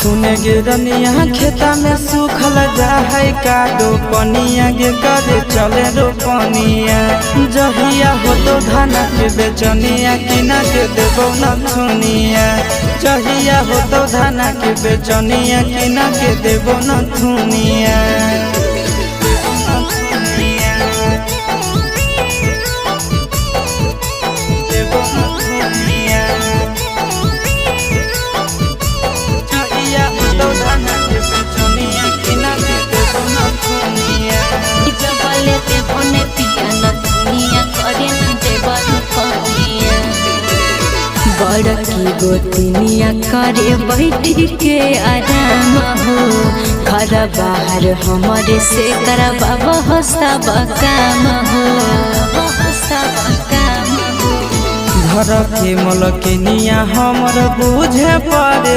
सुने गे रनिया खेता में सूखल जा है कादो पनिया गे करे चले रो पनिया जहिया हो तो धाना के बेचनिया किना के देबो न थुनिया जहिया हो तो धाना के बेचनिया किना के देबो न थुनिया बड़की गोतनिया करे बैठी के आराम हो घर बाहर हमारे से करबा बहसा काम हो घर के मलकिनिया हमर बुझे पड़े।